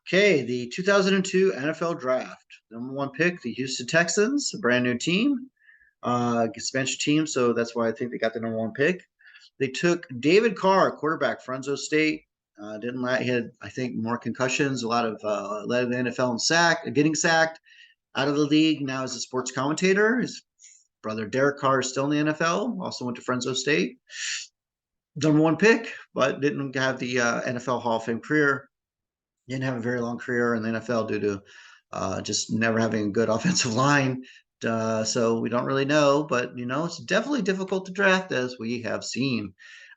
Okay, the 2002 NFL Draft. Number one pick, the Houston Texans, a brand new team, expansion team, so that's why I think they got the number one pick. They took David Carr, quarterback, Fresno State. Didn't let he had, I think, more concussions, a lot of led the NFL in getting sacked, out of the league. Now as a sports commentator. His brother Derek Carr is still in the NFL. Also went to Fresno State. Number one pick, but didn't have the NFL Hall of Fame career. Didn't have a very long career in the NFL due to just never having a good offensive line. So we don't really know, but it's definitely difficult to draft as we have seen.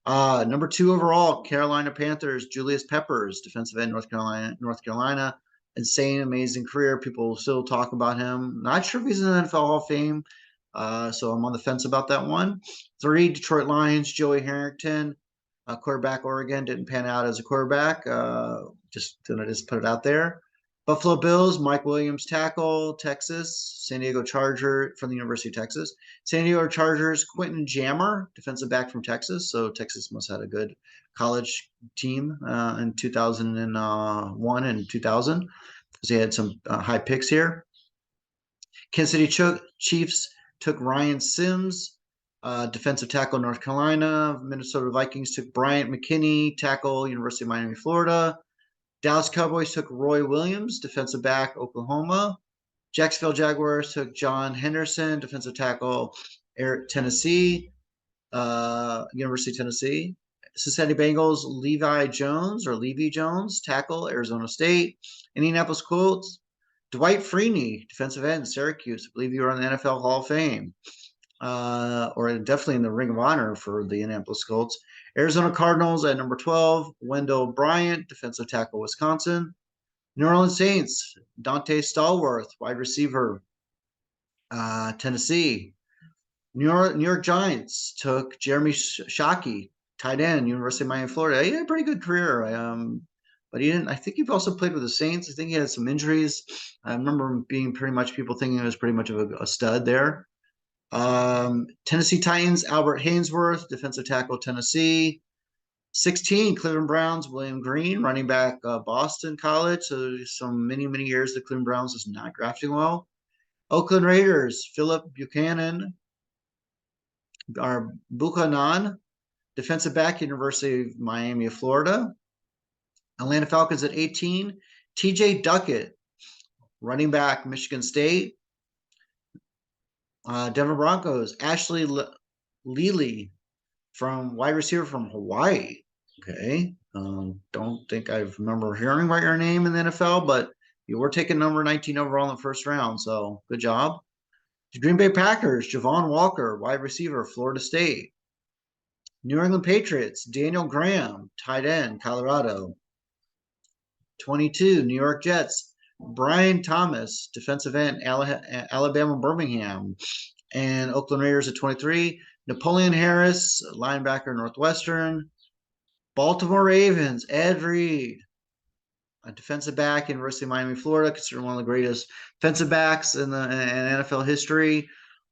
Number two overall, Carolina Panthers, Julius Peppers, defensive end, North Carolina. Insane, amazing career. People still talk about him. Not sure if he's in the NFL Hall of Fame. So I'm on the fence about that one. Three, Detroit Lions, Joey Harrington, quarterback, Oregon, didn't pan out as a quarterback. Just gonna put it out there. Buffalo Bills, Mike Williams, tackle, Texas. San Diego Charger from the University of Texas. San Diego Chargers, Quentin Jammer, defensive back from Texas. So Texas must have had a good college team in 2001 and 2000 because they had some high picks here. Kansas City Chiefs took Ryan Sims, defensive tackle, North Carolina. Minnesota Vikings took Bryant McKinnie, tackle, University of Miami, Florida. Dallas Cowboys took Roy Williams, defensive back, Oklahoma. Jacksonville Jaguars took John Henderson, defensive tackle, Tennessee, University of Tennessee. Cincinnati Bengals, Levy Jones, tackle, Arizona State. Indianapolis Colts, Dwight Freeney, defensive end, Syracuse. I believe you were on the NFL Hall of Fame, or definitely in the Ring of Honor for the Indianapolis Colts. Arizona Cardinals at number 12, Wendell Bryant, defensive tackle, Wisconsin. New Orleans Saints, Dante Stallworth, wide receiver, Tennessee. New York Giants took Jeremy Shockey, tight end, University of Miami, Florida. He had a pretty good career. But he didn't. I think he also played with the Saints. I think he had some injuries. I remember him being pretty much people thinking he was pretty much of a stud there. Tennessee Titans, Albert Haynesworth, defensive tackle, Tennessee. 16, Cleveland Browns, William Green, running back, Boston College. So some many years the Cleveland Browns was not drafting well. Oakland Raiders, Philip Buchanan, or Buchanan, defensive back, University of Miami, Florida. Atlanta Falcons at 18, TJ Duckett, running back, Michigan State. Denver Broncos, Ashley Lely, from wide receiver from Hawaii. Okay. Don't think I remember hearing about your name in the NFL, but you were taking number 19 overall in the first round. So good job. The Green Bay Packers, Javon Walker, wide receiver, Florida State. New England Patriots, Daniel Graham, tight end, Colorado. 22, New York Jets, Brian Thomas, defensive end, Alabama Birmingham. And Oakland Raiders at 23, Napoleon Harris, linebacker, Northwestern. Baltimore Ravens, Ed Reed, a defensive back, University of Miami, Florida, considered one of the greatest defensive backs in NFL history.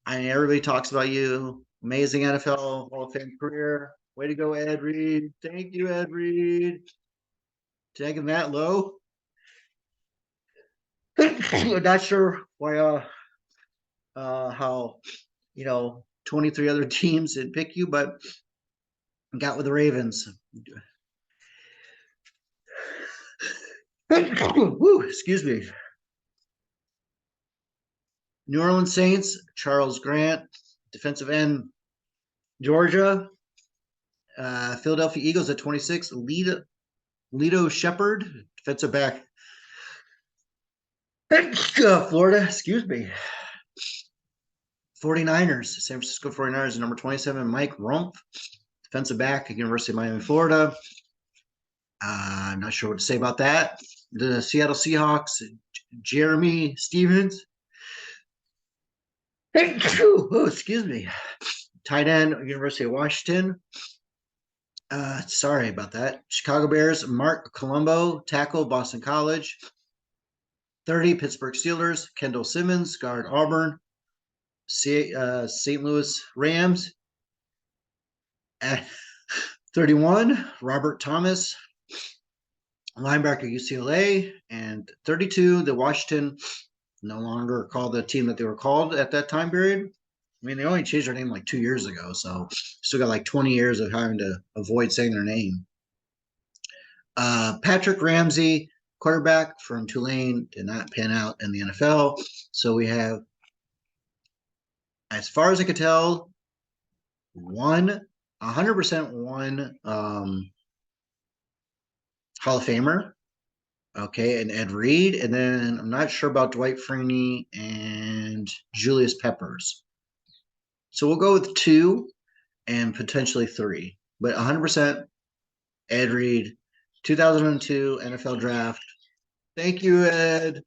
Everybody talks about you. Amazing NFL Hall of Fame career. Way to go, Ed Reed. Thank you, Ed Reed. Taking that low. Not sure why how 23 other teams didn't pick you, but got with the Ravens. Woo, excuse me. New Orleans Saints, Charles Grant, defensive end, Georgia. Philadelphia Eagles at 26, Lito Shepard, defensive back, Florida, excuse me. 49ers, San Francisco 49ers, number 27, Mike Rumph, defensive back, University of Miami, Florida. I'm not sure what to say about that. The Seattle Seahawks, Jeremy Stevens. Oh, excuse me. Tight end, University of Washington. Sorry about that. Chicago Bears, Mark Colombo, tackle, Boston College. 30, Pittsburgh Steelers, Kendall Simmons, guard, Auburn. St. Louis Rams. At 31, Robert Thomas, linebacker UCLA, and 32, the Washington, no longer called the team that they were called at that time period. I mean, they only changed their name like 2 years ago, so still got like 20 years of having to avoid saying their name. Patrick Ramsey, quarterback from Tulane, did not pan out in the NFL. So we have, as far as I could tell, 100% one Hall of Famer. Okay, and Ed Reed, and then I'm not sure about Dwight Freeney and Julius Peppers. So we'll go with 2 and potentially 3, but 100% Ed Reed, 2002 NFL Draft. Thank you, Ed.